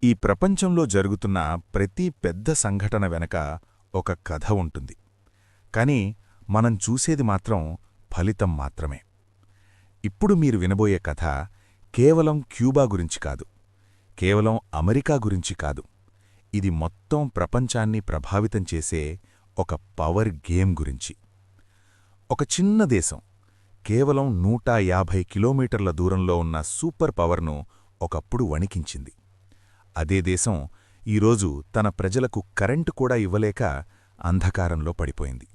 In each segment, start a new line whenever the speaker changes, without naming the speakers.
ఈ ప్రపంచంలో జరుగుతున్న ప్రతి పెద్ద సంఘటన వెనక ఒక కథ ఉంటుంది. కాని మనం చూసేది మాత్రం ఫలితం మాత్రమే. ఇప్పుడు మీరు వినబోయే కథ కేవలం క్యూబా గురించి కాదు, కేవలం అమెరికా గురించి కాదు. ఇది మొత్తం ప్రపంచాన్ని ప్రభావితం చేసే ఒక పవర్ గేమ్ గురించి. ఒక చిన్న దేశం కేవలం 150 కిలోమీటర్ల దూరంలో ఉన్న సూపర్ పవర్ను ఒకప్పుడు వణికించింది. అదే దేశం ఈరోజు తన ప్రజలకు కరెంటు కూడా ఇవ్వలేక అంధకారంలో పడిపోయింది.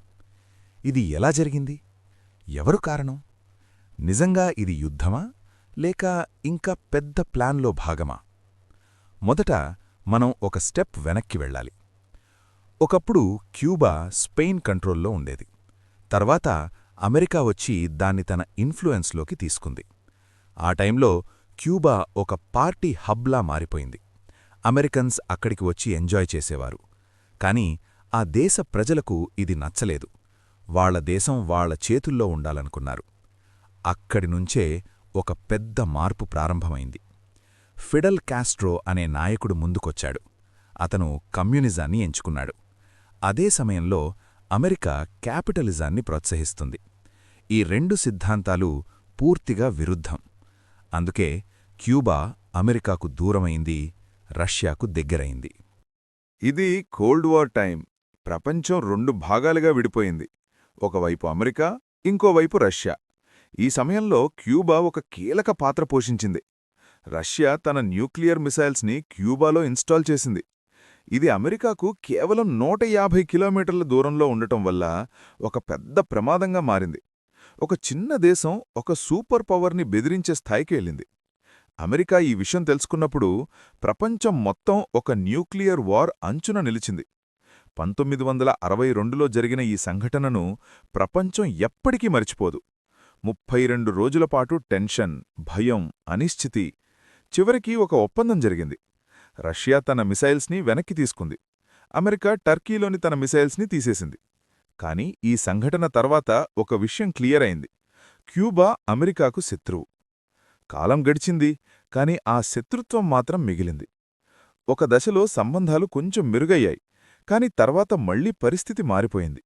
ఇది ఎలా జరిగింది? ఎవరు కారణం? నిజంగా ఇది యుద్ధమా లేక ఇంకా పెద్ద ప్లాన్లో భాగమా? మొదట మనం ఒక స్టెప్ వెనక్కి వెళ్ళాలి. ఒకప్పుడు క్యూబా స్పెయిన్ కంట్రోల్లో ఉండేది. తర్వాత అమెరికా వచ్చి దాన్ని తన ఇన్ఫ్లుయెన్స్లోకి తీసుకుంది. ఆ టైంలో క్యూబా ఒక పార్టీ హబ్లా మారిపోయింది. అమెరికన్స్ అక్కడికి వచ్చి ఎంజాయ్ చేసేవారు. కాని ఆ దేశ ప్రజలకు ఇది నచ్చలేదు. వాళ్ల దేశం వాళ్ల చేతుల్లో ఉండాలనుకున్నారు. అక్కడినుంచే ఒక పెద్ద మార్పు ప్రారంభమైంది. ఫిడెల్ కాస్ట్రో అనే నాయకుడు ముందుకొచ్చాడు. అతను కమ్యూనిజాన్ని ఎంచుకున్నాడు. అదే సమయంలో అమెరికా క్యాపిటలిజాన్ని ప్రోత్సహిస్తుంది. ఈ రెండు సిద్ధాంతాలు పూర్తిగా విరుద్ధం. అందుకే క్యూబా అమెరికాకు దూరమైంది, రష్యాకు దగ్గరైంది.
ఇది కోల్డ్ వార్ టైం. ప్రపంచం 2 భాగాలుగా విడిపోయింది. ఒకవైపు అమెరికా, ఇంకోవైపు రష్యా. ఈ సమయంలో క్యూబా ఒక కీలక పాత్ర పోషించింది. రష్యా తన న్యూక్లియర్ మిసైల్స్ని క్యూబాలో ఇన్స్టాల్ చేసింది. ఇది అమెరికాకు కేవలం 150 కిలోమీటర్ల దూరంలో ఉండటం వల్ల ఒక పెద్ద ప్రమాదంగా మారింది. ఒక చిన్న దేశం ఒక సూపర్ పవర్ని బెదిరించే స్థాయికి వెళ్ళింది. అమెరికా ఈ విషయం తెలుసుకున్నప్పుడు ప్రపంచం మొత్తం ఒక న్యూక్లియర్ వార్ అంచున నిలిచింది. 1962లో జరిగిన ఈ సంఘటనను ప్రపంచం ఎప్పటికీ మరిచిపోదు. 32 రోజులపాటు టెన్షన్, భయం, అనిశ్చితి. చివరికి ఒక ఒప్పందం జరిగింది. రష్యా తన మిసైల్స్ని వెనక్కి తీసుకుంది. అమెరికా టర్కీలోని తన మిసైల్స్ని తీసేసింది. కాని ఈ సంఘటన తర్వాత ఒక విషయం క్లియర్ అయింది. క్యూబా అమెరికాకు శత్రువు. కాలం గడిచింది, కాని ఆ శత్రుత్వం మాత్రం మిగిలింది. ఒక దశలో సంబంధాలు కొంచెం మెరుగయ్యాయి, కాని తర్వాత మళ్లీ పరిస్థితి మారిపోయింది.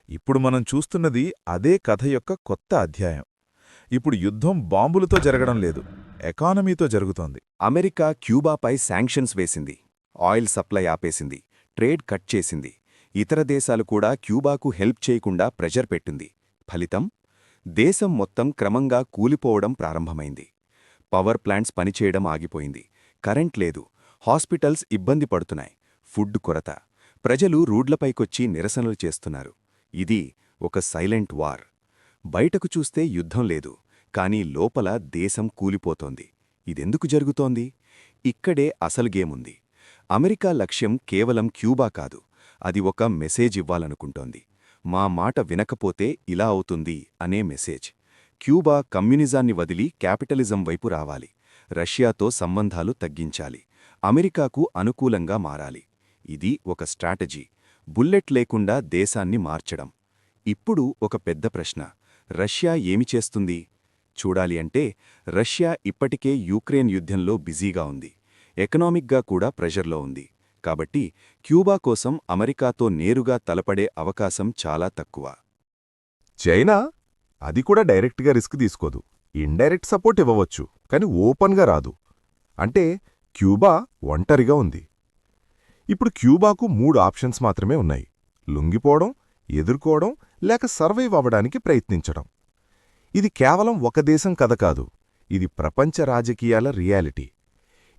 ఇప్పుడు మనం చూస్తున్నది అదే కథ యొక్క కొత్త అధ్యాయం. ఇప్పుడు యుద్ధం బాంబులతో జరగడం లేదు, ఎకానమీతో జరుగుతోంది.
అమెరికా క్యూబాపై శాంక్షన్స్ వేసింది, ఆయిల్ సప్లై ఆపేసింది, ట్రేడ్ కట్ చేసింది. ఇతర దేశాలు కూడా క్యూబాకు హెల్ప్ చేయకుండా ప్రెషర్ పెట్టింది. ఫలితం? దేశం మొత్తం క్రమంగా కూలిపోవడం ప్రారంభమైంది. పవర్ ప్లాంట్స్ పనిచేయడం ఆగిపోయింది. కరెంట్ లేదు. హాస్పిటల్స్ ఇబ్బంది పడుతున్నాయి. ఫుడ్ కొరత. ప్రజలు రోడ్లపైకొచ్చి నిరసనలు చేస్తున్నారు. ఇది ఒక సైలెంట్ వార్. బయటకు చూస్తే యుద్ధం లేదు, కానీ లోపల దేశం కూలిపోతోంది. ఇదెందుకు జరుగుతోంది? ఇక్కడే అసలు గేముంది. అమెరికా లక్ష్యం కేవలం క్యూబా కాదు, అది ఒక మెసేజ్ ఇవ్వాలనుకుంటోంది. మా మాట వినకపోతే ఇలా అవుతుంది అనే మెసేజ్. క్యూబా కమ్యూనిజాన్ని వదిలి క్యాపిటలిజం వైపు రావాలి. రష్యాతో సంబంధాలు తగ్గించాలి. అమెరికాకు అనుకూలంగా మారాలి. ఇది ఒక స్ట్రాటజీ. బుల్లెట్ లేకుండా దేశాన్ని మార్చడం. ఇప్పుడు ఒక పెద్ద ప్రశ్న. రష్యా ఏమి చేస్తుంది? చూడాలి అంటే రష్యా ఇప్పటికే యుక్రెయిన్ యుద్ధంలో బిజీగా ఉంది. ఎకనామిక్గా కూడా ప్రెషర్లో ఉంది. కాబట్టి క్యూబా కోసం అమెరికాతో నేరుగా తలపడే అవకాశం చాలా తక్కువ.
చైనా? అది కూడా డైరెక్ట్గా రిస్క్ తీసుకోదు. ఇండైరెక్ట్ సపోర్ట్ ఇవ్వవచ్చు, కాని ఓపెన్గా రాదు. అంటే క్యూబా ఒంటరిగా ఉంది. ఇప్పుడు క్యూబాకు 3 ఆప్షన్స్ మాత్రమే ఉన్నాయి: లొంగిపోవడం, ఎదుర్కోవడం, లేక సర్వైవ్ అవ్వడానికి ప్రయత్నించడం. ఇది కేవలం ఒక దేశం కథ కాదు, ఇది ప్రపంచ రాజకీయాల రియాలిటీ.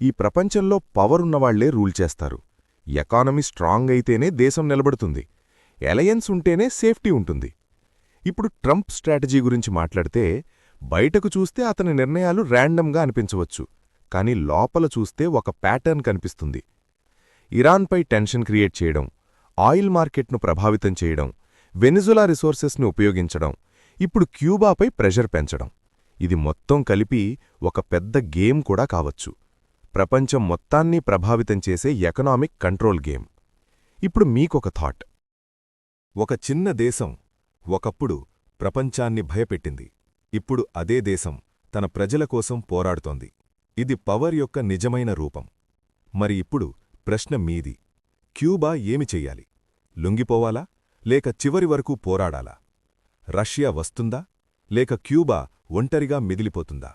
ఈ ప్రపంచంలో పవర్ ఉన్నవాళ్లే రూల్ చేస్తారు. ఎకానమీ స్ట్రాంగ్ అయితేనే దేశం నిలబడుతుంది. అలయన్స్ ఉంటేనే సేఫ్టీ ఉంటుంది. ఇప్పుడు ట్రంప్ స్ట్రాటజీ గురించి మాట్లాడితే బయటకు చూస్తే అతని నిర్ణయాలు ర్యాండమ్గా అనిపించవచ్చు, కాని లోపల చూస్తే ఒక ప్యాటర్న్ కనిపిస్తుంది. ఇరాన్పై టెన్షన్ క్రియేట్ చేయడం, ఆయిల్ మార్కెట్ను ప్రభావితం చేయడం, వెనిజులా రిసోర్సెస్ని ఉపయోగించడం, ఇప్పుడు క్యూబాపై ప్రెషర్ పెంచడం. ఇది మొత్తం కలిపి ఒక పెద్ద గేమ్ కూడా కావచ్చు. ప్రపంచం మొత్తాన్ని ప్రభావితం చేసే ఎకనామిక్ కంట్రోల్ గేమ్. ఇప్పుడు మీకొక థాట్. ఒక చిన్న దేశం ఒకప్పుడు ప్రపంచాన్ని భయపెట్టింది. ఇప్పుడు అదే దేశం తన ప్రజల కోసం పోరాడుతోంది. ఇది పవర్ యొక్క నిజమైన రూపం. మరి ఇప్పుడు ప్రశ్న మీది. క్యూబా ఏమి చెయ్యాలి? లొంగిపోవాలా లేక చివరి వరకు పోరాడాలా? రష్యా వస్తుందా లేక క్యూబా ఒంటరిగా మిగిలిపోతుందా?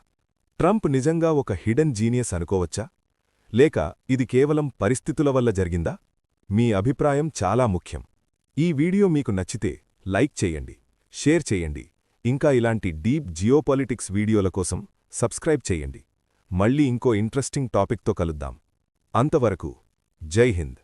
ట్రంప్ నిజంగా ఒక హిడెన్ జీనియస్ అనుకోవచ్చా లేక ఇది కేవలం పరిస్థితుల వల్ల జరిగిందా? మీ అభిప్రాయం చాలా ముఖ్యం. ఈ వీడియో మీకు నచ్చితే లైక్ చేయండి, షేర్ చేయండి, ఇంకా ఇలాంటి డీప్ జియోపాలిటిక్స్ వీడియోల కోసం సబ్స్క్రైబ్ చేయండి. మళ్ళీ ఇంకో ఇంట్రెస్టింగ్ టాపిక్తో కలుద్దాం. అంతవరకు జై హింద్.